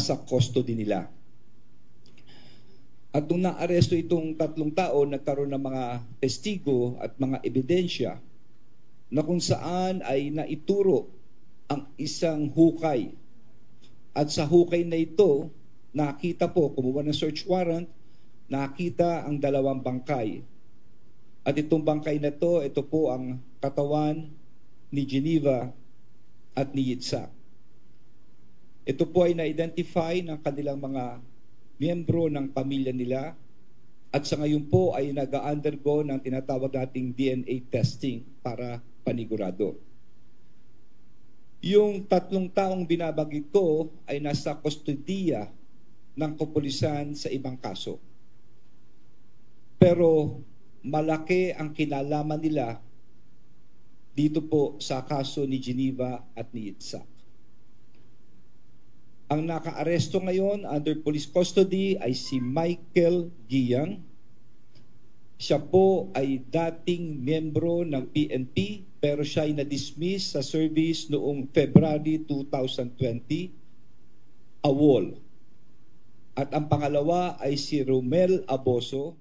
nasa custody nila. At nung naaresto itong 3 tao, nagkaroon ng mga testigo at mga ebidensya na kung saan ay naituro ang isang hukay. At sa hukay na ito, nakita po, kumuha ng search warrant, nakita ang 2 bangkay. At itong bangkay na ito po ang katawan ni Geneva at ni Yitzhak. Ito po ay na-identify ng kanilang mga miyembro ng pamilya nila at sa ngayon po ay nag-undergo ng tinatawag nating DNA testing para panigurado. Yung 3 taong binabagit ko ay nasa kustodiya ng kapulisan sa ibang kaso. Pero malaki ang kinalaman nila dito po sa kaso ni Geneva at ni Yitzhak. Ang naka-aresto ngayon under police custody ay si Michael Giyang. Siya po ay dating miyembro ng PNP pero siya ay na-dismiss sa service noong February 2020, AWOL. At ang pangalawa ay si Romel Aboso.